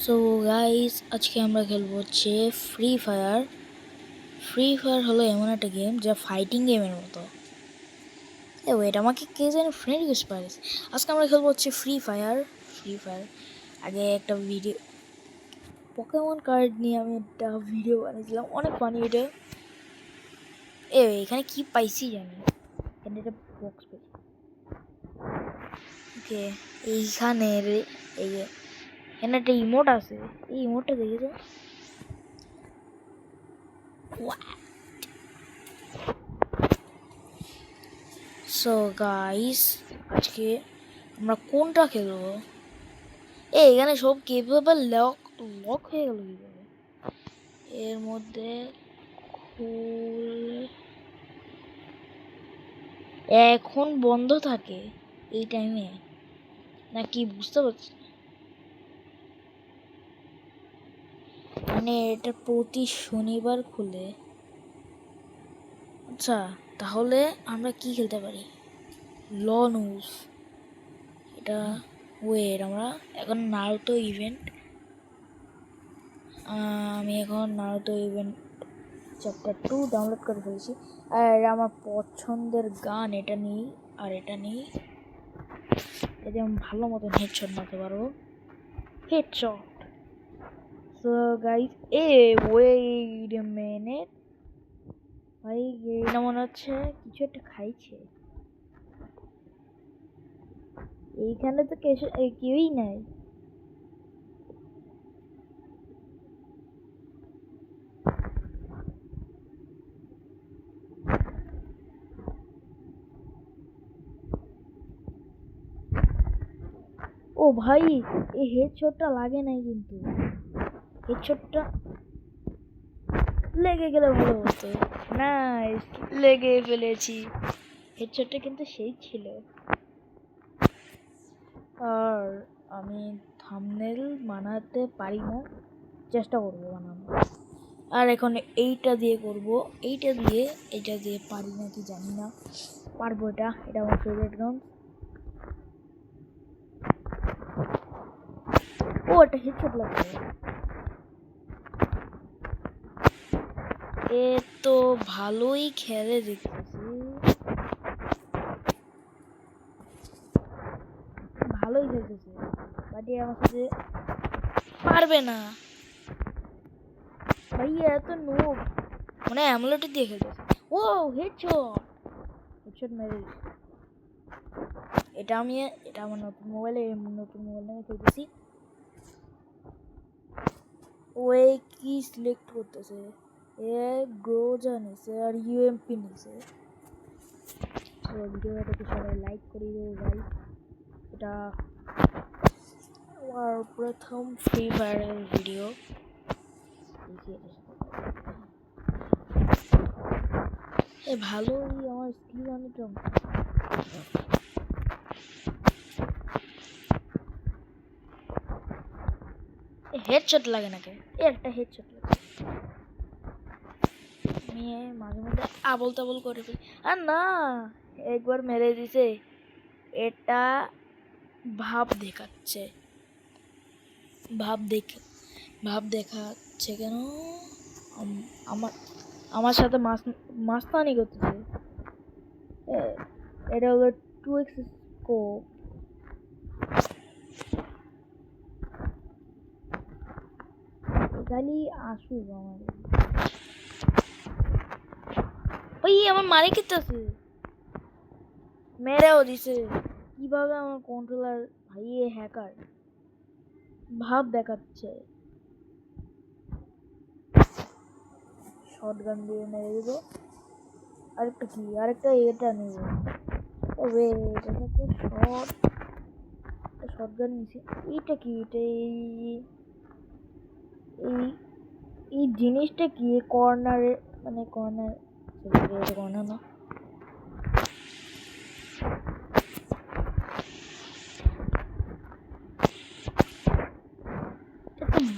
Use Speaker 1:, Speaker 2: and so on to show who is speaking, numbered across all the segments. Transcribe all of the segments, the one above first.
Speaker 1: So guys, আজকে আমরা খেলবো হচ্ছে ফ্রি ফায়ার। ফ্রি ফায়ার হলো এমন একটা গেম যা ফাইটিং গেমের মতো। ওয়েট, আমাকে কে যেন ফ্রেন্ড রিকোয়েস্ট পাঠিয়েছে। আজকে আমরা খেলবো হচ্ছে ফ্রি ফায়ার। আগে একটা ভিডিও পোকেমন কার্ড নিয়ে আমি একটা ভিডিও বানিয়েছিলাম, অনেক ফানি ভিডিও। এখানে কি পাইছি জানি, এখানে একটা বক্স পেয়েছি। ওকে, এইখানে এই যে এখানে একটা ইমোট আছে, এই ইমোটটা দেখেছো? সো গাইস, আজকে আমরা কোনটা খেলবো? এখানে সব কিভাবে লক লক হয়ে গেল কিভাবে? এর মধ্যে এখন বন্ধ থাকে এই টাইমে নাকি বুঝতে পারছি না। মানে এটা প্রতি শনিবার খুলে। আচ্ছা, তাহলে আমরা কি খেলতে পারি? লনুস, এটা ওয়েট, আমরা এখন নারুতো ইভেন্ট, আমি এখন নারুতো ইভেন্ট চ্যাপ্টার 2 ডাউনলোড করে ফেলেছি। আর আমার পছন্দের গান এটা নেই, আর এটা নেই, এতে আমি ভালো মতো হেডশট মারতে পারবো। Headshot. So guys, wait a minute, ভাই এটা মনে হচ্ছে কিছু একটা খাইছে। এইখানে তো কেউই নাই। ও ভাই, এই হেডশটটা লাগে নাই, কিন্তু হেডশটটা লেগে গেলে ভালো হতো। নাইস, লেগে ফেলেছি। হেডশটটা কিন্তু সেই ছিল। আর আমি থাম্বনেল বানাতে পারি না, চেষ্টা করবো বানানো। আর এখন এইটা দিয়ে করব, এইটা দিয়ে পারি নাকি জানি না, পারবো। এটা আমার ফেভারিট গান। ও, একটা হেডশট লাগবে। এ তো ভালোই খেলে দেখতেছি, ভালোই খেলতেছে, বাট আমার সাথে পারবে না। ভাইয়া এত নোব, মানে অ্যামুলেট দিয়ে খেলতেছে। ও হেডশট মেরে দিচ্ছে। এটা আমার নতুন মোবাইলে আমি খেলতেছি। ওই কি সিলেক্ট করতেছে, এ গ্রোজা নিছে আর ইউএমপি নিছে। তো ভিডিওটাকে সবাই লাইক করে দেবো গাইস। এটা আমার প্রথম ফ্রি ফায়ারের ভিডিও। ভালোই আমার স্কিল অনেক। হেডশট লাগে নাকি? একটা হেডশট লাগে, আমি মাঝে মধ্যে আবল তাবল করে ফেলি। আর না, একবার মেরে দিছে। এটা ভাব দেখাচ্ছে, ভাব দেখাচ্ছে কেন? আমার আমার সাথে মাস্তানি করতেছে। এটা হলো 2x স্কোপ। খালি আসুক আমার, ওই আমার মারে খেতেছে, মেরেও দিছে। কিভাবে আমার কন্ট্রোলার, ভাই হ্যাকার ভাব দেখাচ্ছে। শটগান দিয়ে মেরে দিব। আরেকটা এটা নেব। তবে এটা তো শটগান নিছি। এইটা কি? এটা এই এই জিনিসটা কি? কর্নারে, মানে কর্নার না,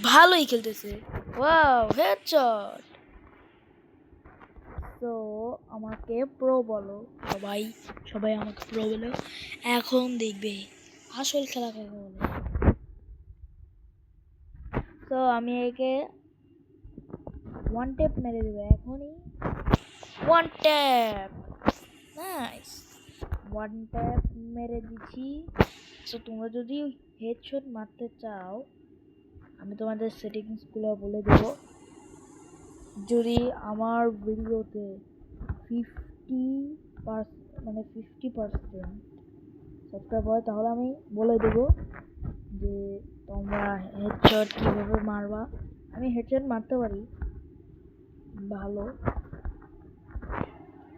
Speaker 1: ভালোই খেলতেছে। Wow, headshot. তো আমাকে প্রো বলো, সবাই আমাকে প্রো বলো। এখন দেখবে আসল খেলা কাকে বলে। তো আমি একে ওয়ান ট্যাপ মেরে দেবো এখনই। One tap, nice, one tap মেরে দিচ্ছি। সো তোমরা যদি হেডশট মারতে চাও আমি তোমাদের সেটিংসগুলো বলে দেবো। যদি আমার ভিডিওতে 50% সাবস্ক্রাইব হয় তাহলে আমি বলে দেবো যে তোমরা হেডশট কীভাবে মারবা। আমি হেডশট মারতে পারি ভালো,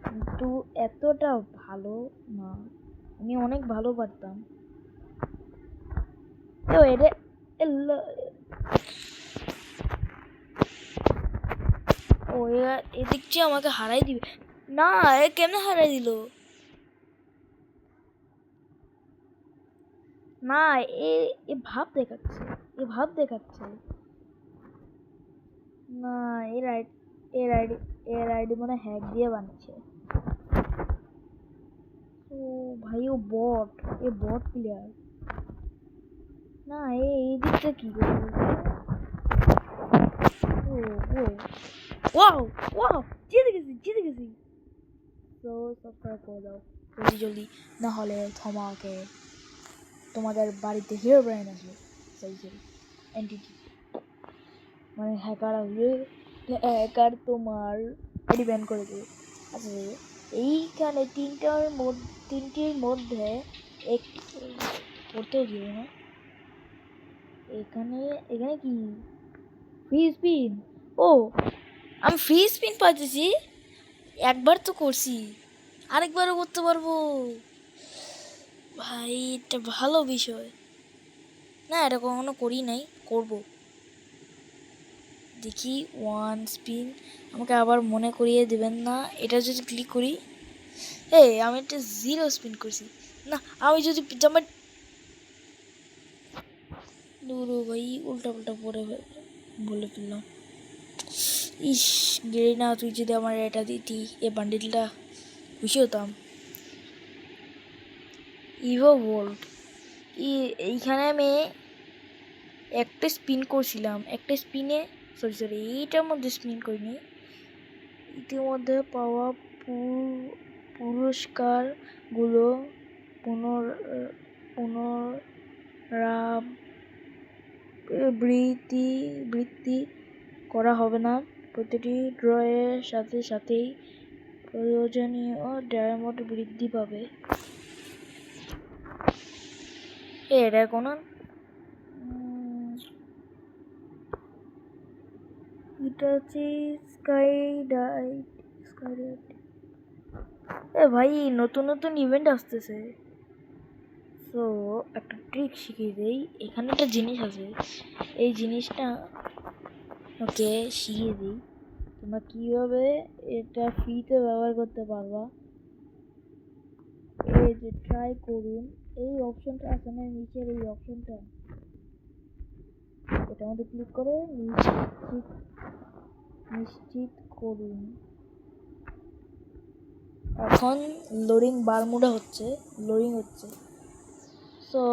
Speaker 1: কিন্তু এতটা ভালো না। আমি অনেক ভালো পারতাম। তো এটা ও এদিক চেয়ে আমাকে হারাই দিবে না। এ কেমনে হারাই দিল? না, এ ভাব দেখাচ্ছে, এ ভাব দেখাচ্ছে না। এর আইডি মানে হ্যাক দিয়ে বানিয়েছে। ও ভাই, ও বট, এ বট প্লেয়ার না। এই দিকটা কি করবে? ও ও ওয়াও ওয়াও, জিতে গেছি। তো সাবস্ক্রাইব করে দাও জলদি, না হলে তোমাদের বাড়িতে হিরো ব্রাইন আসবে। সেই এন্টিটি মানে হ্যাকার আসবে, হ্যাকার তোমার আইডি ব্যান করে দেবে। আচ্ছা, এইখানে তিনটির মধ্যে একটি করতেও দিবে না। এখানে কি ফ্রি স্পিন? ও, আমি ফ্রি স্পিন পাইতেছি। একবার তো করছি, আরেকবারও করতে পারবো। ভাই এটা ভালো বিষয় না, এটা কখনো করি নাই, করব। দেখি ওয়ান স্পিন, আমাকে আবার মনে করিয়ে দেবেন না। এটা যদি ক্লিক করি, আমি একটা 0 স্পিন করছি না। আমি যদি জামাই দূর ভাই, উল্টা পাল্টা পরে বলে ফেললাম। ইস গেরি না, তুই যদি আমার এটা দিতি, এ বান্ডিলটা, খুশি হতাম। ইভো ভোল্ট, এইখানে আমি একটা স্পিন করছিলাম, একটা স্পিনে সরি এইটার মধ্যে স্পিন করিনি। ইতিমধ্যে পাওয়া পুরস্কারগুলো পুনরাবৃত্তি করা হবে না। প্রতিটি ড্রয়ের সাথেই প্রয়োজনীয় ডায়মন্ড বৃদ্ধি পাবে। এটা কোনো এটা হচ্ছে স্কাইডাইট। ভাই নতুন ইভেন্ট আসতেছে। সো একটা ট্রিক শিখিয়ে দেই। এখানে একটা জিনিস আছে, এই জিনিসটা ওকে শিখিয়ে দিই তোমরা কীভাবে এটা ফ্রিতে ব্যবহার করতে পারবা। এই যে ট্রাই করুন, এই অপশনটা আছে না নিচের, এই অপশনটা, এটার মধ্যে ক্লিক করে নিশ্চিত করুন। এখন লোডিং বারমুডা হচ্ছে, লোডিং হচ্ছে। সো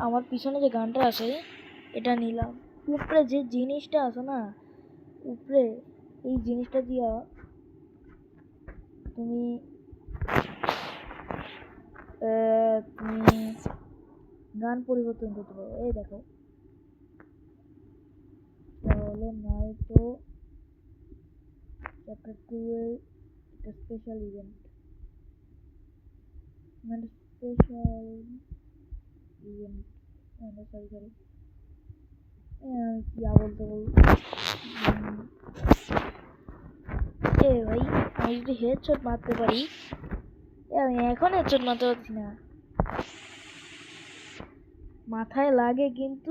Speaker 1: আমার পিছনে যে গানটা আছে এটা নিলাম। উপরে যে জিনিসটা আছে না, উপরে এই জিনিসটা দিয়া তুমি গান পরিবর্তন করতে পারো। এই দেখো, তাহলে নয়তো চ্যাপ্টার 2 এর একটা স্পেশাল ইভেন্ট, মানে স্পেশাল ইভেন্ট, সরি কি বলতে ভাই, আমি যদি হেডশট মারতে পারি, আমি এখন হেডশট মারতে পারছি না। মাথায় লাগে কিন্তু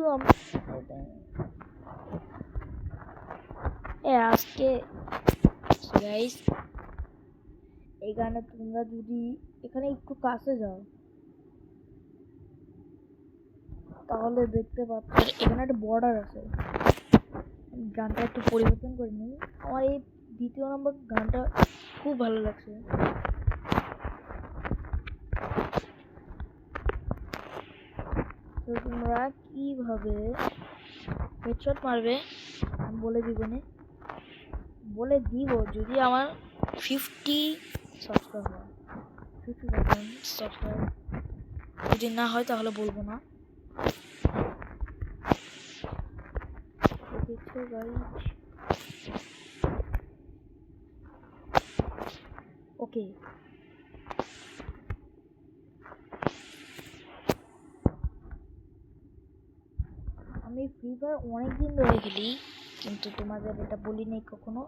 Speaker 1: আজকে গাইস, এখানে তোমরা যদি এখানে একটু কাছে যাও তাহলে দেখতে পাচ্ছ এখানে একটা বর্ডার আছে। গানটা একটু পরিবর্তন করে নিই। আমার এই 2 নম্বর গানটা খুব ভালো লাগছে। তো তোমরা কিভাবে হেডশট মারবে, আমি বলে দিব যদি আমার 50 সাবস্ক্রাইব হয়, 50,000 সাবস্ক্রাইব। যদি না হয় তাহলে বলবো না। দেখছো গাইস, ওকে আমি ফ্রি ফায়ার অনেকদিন ধরে খেলি, কিন্তু তোমাদের এটা বলি নাই কখনো।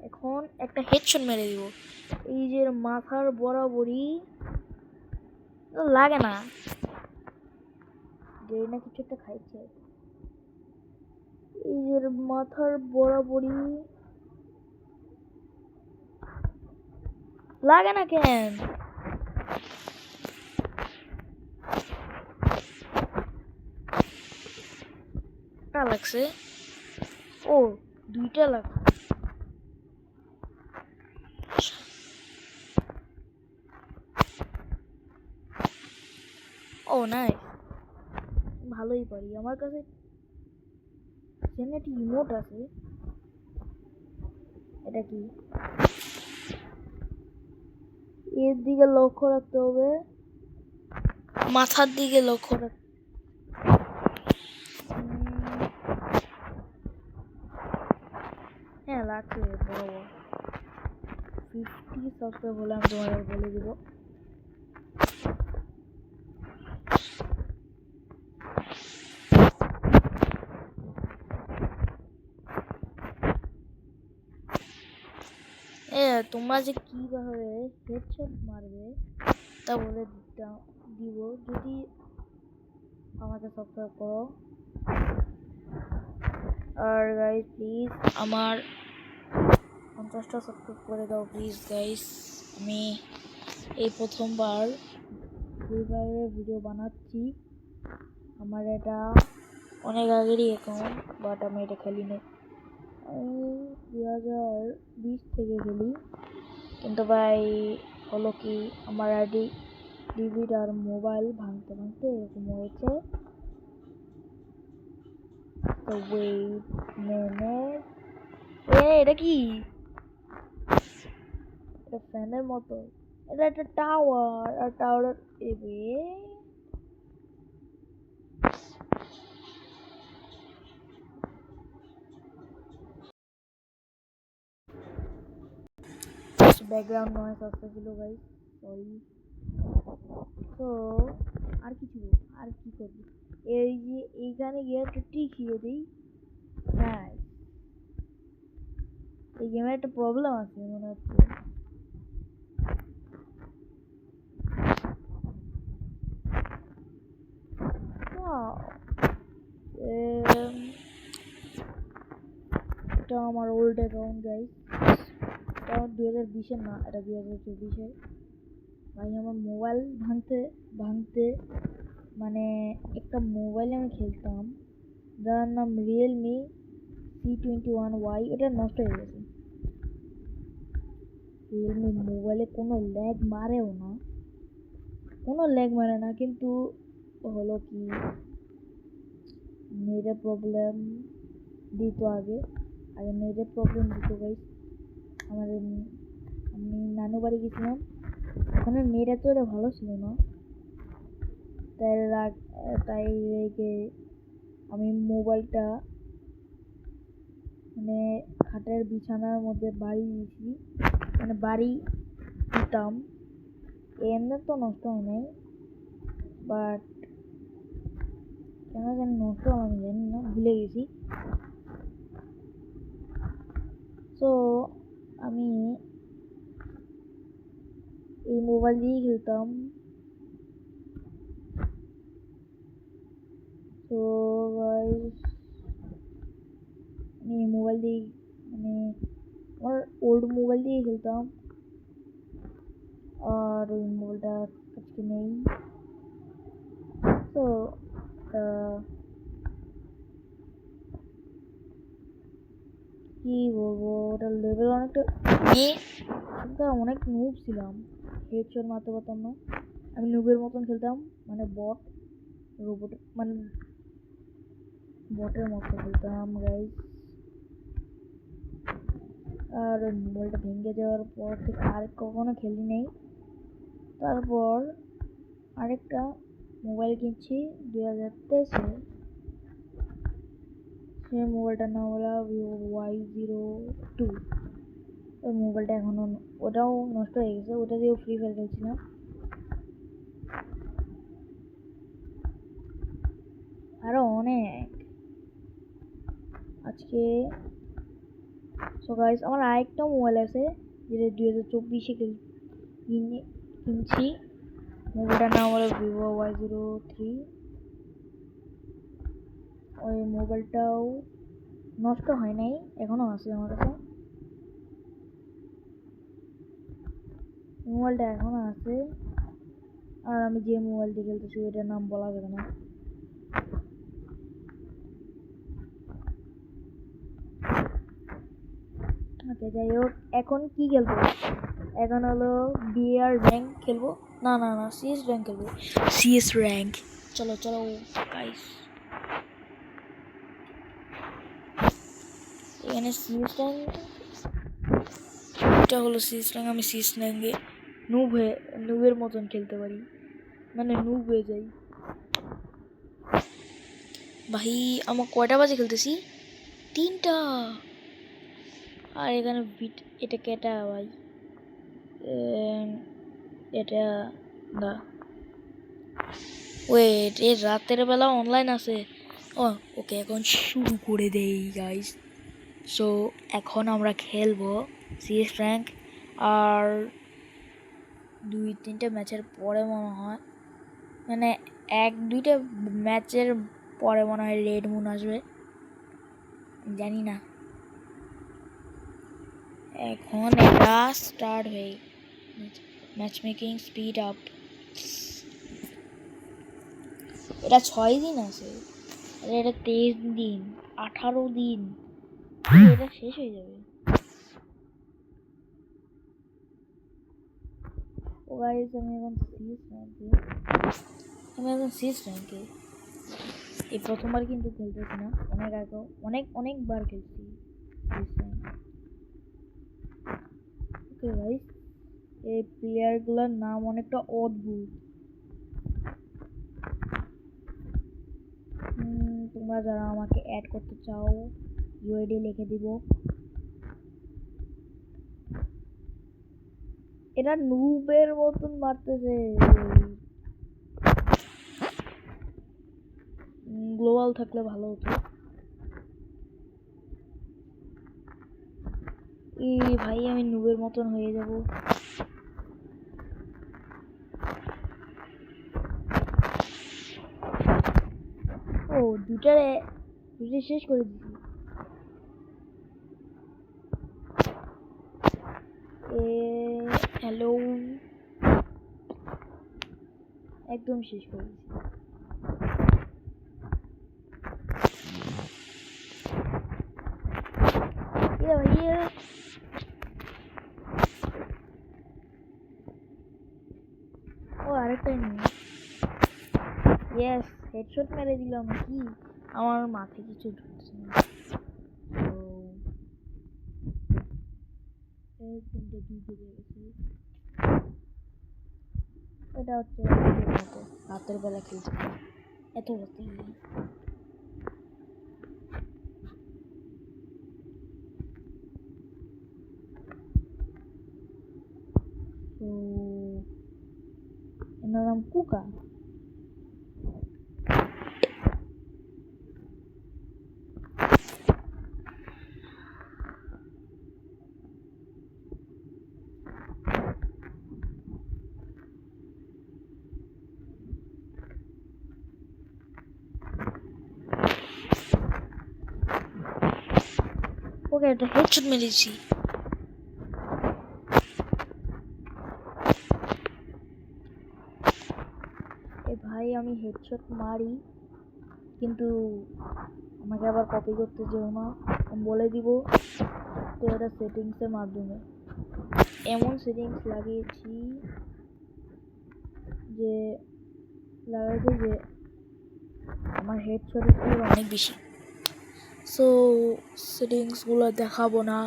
Speaker 1: এখন একটা হেডশট মেরে দিব, এই যে মাথার বরাবরই লাগে না, যে না কিছু একটা খাইছে, এই যে মাথার বরাবরই লাগে না কেন? একটা লাগছে, ও দুইটা লাগছে। ও নাই, ভালোই পারি। আমার কাছে এখানে একটি ইমোট আছে, এটা কি? এর দিকে লক্ষ্য রাখতে হবে, মাথার দিকে লক্ষ্য রাখতে। হ্যাঁ লাগছে বরাবর। 50 সাবস্ক্রাইব হলে আমি তোমাদের বলে দিব। তোমরা যে কিভাবে হেডশট মারবে তা বলে দিব যদি আমাকে সাবস্ক্রাইব করো। আর গাইস প্লিজ আমার 50টা সাবস্ক্রাইব করে দাও প্লিজ গাইস। আমি এই প্রথমবার ফ্রি ফায়ারের ভিডিও বানাচ্ছি। আমার এটা অনেক আগেরই অ্যাকাউন্ট, বাট আমি এটা খেলি না। আমি 2020 থেকে খেলি, কিন্তু ভাই হলো কি আমার আইডি ডিভিড আর মোবাইল ভাঙতে ভাঙতে এরকম হয়েছে। তো ওয়েট মিনিট, এটা কি? এটা ফ্যানের মতো, এটা একটা টাওয়ার, আর টাওয়ার এবে ব্যাকগ্রাউন্ড নয়েজ আসতেছিল গাইস, সরি। তো আর কিছু আর কি করবি, এই যে এইখানে গিয়ে একটু টিকিয়ে দিই। হ্যাঁ এই গেমের একটা প্রবলেম আছে মনে হচ্ছে। এটা আমার ওল্ড অ্যাকাউন্ট গাইস, এটা 2020-এর না, এটা 2024-এর। ভাই আমার মোবাইল ভাঙতে ভাঙতে মানে একটা মোবাইলে আমি খেলতাম যার নাম রিয়েলমি C21Y, এটা নষ্ট হয়ে গেছে। রিয়েলমি মোবাইলে কোনো ল্যাগ মারেও না, কোনো ল্যাগ মারে না, কিন্তু হলো কি নেটের প্রবলেম দিত আগে নেটের প্রবলেম দিত গাইস। আমাদের আমি নানু বাড়ি গেছিলাম, ওখানে নেট এতটা ভালো ছিল না, তাই রেগে আমি মোবাইলটা মানে খাটের বিছানার মধ্যে বাড়ি দিয়েছি, মানে বাড়ি দিতাম। এমনি তো নষ্ট হয় নাই, বাট কেন জানি নষ্ট আমি জানি না, ভুলে গেছি। তো আমি এই মোবাইল দিয়েই খেলতাম। তো গাইস আমি মোবাইল দিয়ে মানে আমার ওল্ড মোবাইল দিয়েই খেলতাম, আর ওই মোবাইলটা আজকে নেই। তো কি বলবো, ওটার লেভেল অনেকটা, অনেক নুব ছিলাম, হেডশট মারতে পারতাম না। আমি নুবের মতন খেলতাম, মানে বট রোবট, মানে বটের মতো খেলতাম গাইস। আর মোবাইলটা ভেঙে যাওয়ার পর থেকে আর কখনো খেলি নেই। তারপর আরেকটা মোবাইল কিনছি 2023-এ। সেই মোবাইলটার নাম হলো ভিভো Y02। ওই মোবাইলটা এখনো, ওটাও নষ্ট হয়ে গেছে, ওটা দিয়েও ফ্রি ফায়ার খেলছিলাম। আরো অনেক। আজকে সো গাইস আমার আরেকটা মোবাইল আছে যেটা 2024-এ কিনছি। মোবাইলটার নাম হলো ভিভো Y03। ওই মোবাইলটাও নষ্ট হয় নাই, এখনো আছে আমার কাছে। মোবাইলটা এখনো আছে। আর আমি যে মোবাইল দিয়ে খেলতেছি ওইটার নাম বলা যাবে না। আচ্ছা যাই হোক, এখন কি খেলবো? এখন হলো বিআর র্যাঙ্ক খেলবো। না না না, সিএস র্যাঙ্ক খেলবো। সিএস র্যাঙ্ক, চলো চলো গাইস। এখানে সিএস র্যাঙ্ক, এটা হলো সিএস র্যাঙ্ক। আমি সিএস র্যাঙ্কে নুবের মতন খেলতে পারি, মানে নুব হয়ে যাই ভাই। আমার কয়টা বাজে খেলতেছি? 3টা। আর এখানে এটা কেটা ভাই? এটা না, ওয়েট, এর রাতের বেলা অনলাইন আছে। ও ওকে, এখন শুরু করে দেই গাইস। সো এখন আমরা খেলবো সিএস র্যাঙ্ক। আর 2-3টা ম্যাচের পরে মনে হয়, মানে 1-2টা ম্যাচের পরে মনে হয় রেড মুন আসবে, জানি না। এখন এটা স্টার্ট হয়ে ম্যাচ মেকিং স্পিড আপ। এটা 6 দিন আছে, এটা 23 দিন, 18 দিন, এটা শেষ হয়ে যাবে। ও গাইস, আমি এখন সিএস র্যাঙ্কে এই প্রথমবার কিন্তু খেলতেছি না, অনেক আগে অনেকবার খেলছি সিএস র্যাঙ্ক। ওকে গাইস, এই প্লেয়ারগুলোর নাম অনেকটা অদ্ভুত। তোমরা যারা আমাকে অ্যাড করতে চাও ইউআইডি লিখে দিব। এটা নুবের মতন মারতেছে। গ্লোবাল থাকলে ভালো হতো। এই ভাই, আমি নুবের মতন হয়ে যাব। ও দুটা শেষ করে দিছি। হ্যালো, একদম শেষ করে দিছি। ও আরেকটাই নেই। ইয়েস, হেডশট মেরে দিলাম। কি আমার মাথায় কিছু ঢুকছে না। এটা হচ্ছে রাতের বেলা খেলতে এত রাতে। তো এনার নাম কুকা। ওকে, একটা হেডশট মেরেছি। এ ভাই, আমি হেডশট মারি, কিন্তু আমাকে আবার কপি করতে যেও না, আমি বলে দিব। তো এটা সেটিংসের মাধ্যমে এমন সেটিংস লাগিয়েছি যে লাগাইছে যে আমার হেডশটের স্পিড অনেক বেশি। সো সেটিংসগুলো দেখাবো না,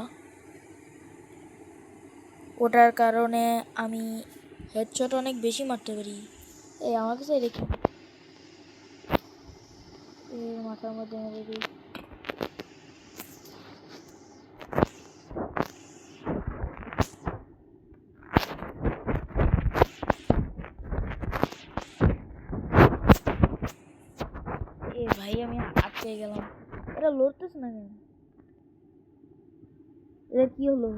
Speaker 1: ওটার কারণে আমি হেডশট অনেক বেশি মারতে পারি। এই আমার কাছে রেখে মাথার মধ্যে মেরে দিই। এ ভাই আমি আটকে গেলাম, এটা লড়তেছে না কেন? এটা কি হলো?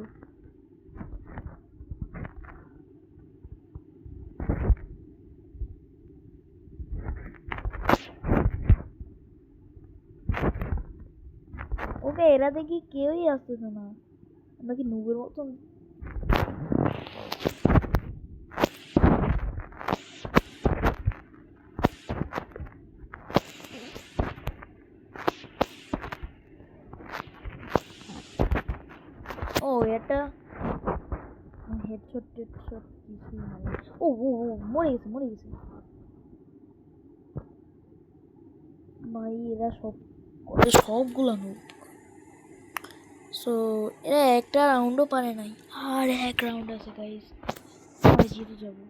Speaker 1: ওকে, এরা দেখি কেউই আসতেছে না, আমরা কি নুবের মতন? ও এটা হেডশট টেডশট কিছুই নাই। ও ও ও মরে গেছে, মরে গেছে ভাই। এরা সবগুলো নুব। সো এরা একটা রাউন্ডও পারে নাই, আর এক রাউন্ড আছে গাইস, আমরা জিতে যাবো।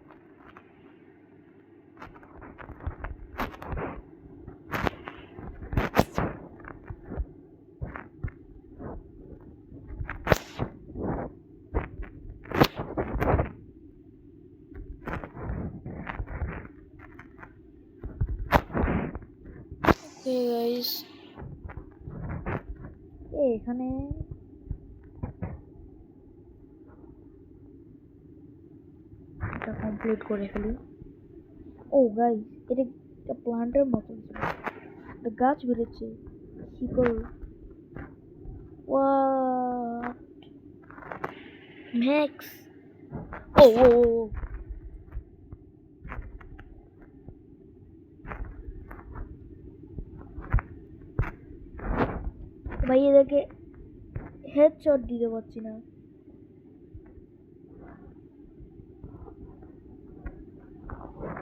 Speaker 1: ওকে গাইস, এখানে এটা কমপ্লিট করে ফেলি। ও গাইস, এটা একটা প্লান্টের মতো ছিল, একটা গাছ বেরোচ্ছে শিকড়। What max? ও ও ও ভাই, এদেরকে হেডশট দিতে পারছি না।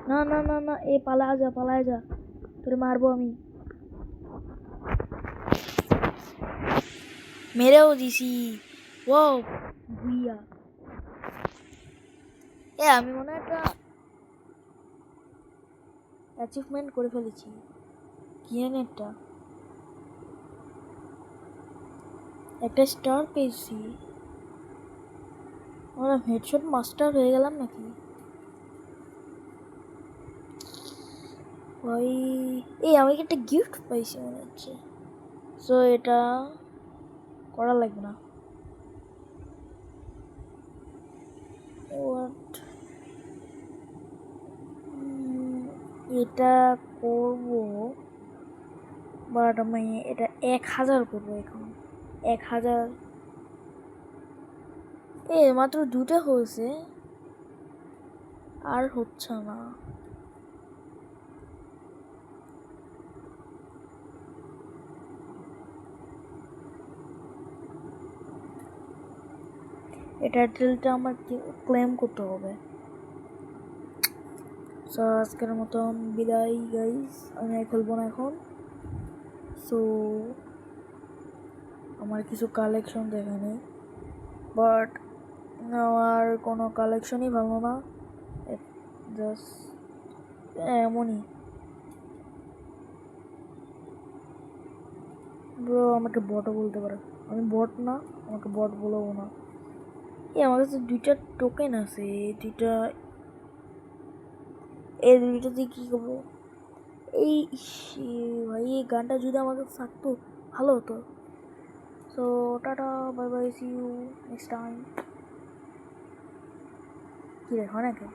Speaker 1: না না না না, এ পালায় যা, পালায় যা, তোরে মারবো আমি। মেরেও দিছি। ও ভুইয়া, আমি মনে হয় একটা অ্যাচিভমেন্ট করে ফেলেছি। কি জানি একটা স্টার পেয়েছি। আমরা হেডশট মাস্টার হয়ে গেলাম নাকি ভাই? আমি একটা গিফট পাইছি মনে হচ্ছে। সো এটা করা লাগবে না। এটা করব, বাট আমি এটা 1000 করবো এখন। 1000 মাত্র 2টা হয়েছে, আর হচ্ছে না। এটা টাইটেলটা আমার ক্লেম করতে হবে। সো আজকের মতন বিদায় গাইস, আমি আর খেলবো না এখন। সো আমার কিছু কালেকশন দেখে নেই, বাট আমার কোনো কালেকশনই ভালো না, জাস্ট এমনই। ব্রো আমাকে বটও বলতে পারে, আমি বট না, আমাকে বট বলবো না। আমার কাছে 2টা টোকেন আছে, এই দুইটা দিয়ে কী করবো? ভাই এই গানটা যদি আমাকে থাকতো ভালো হতো। So tata, bye bye, see you next time. কি রে হয় নাকি?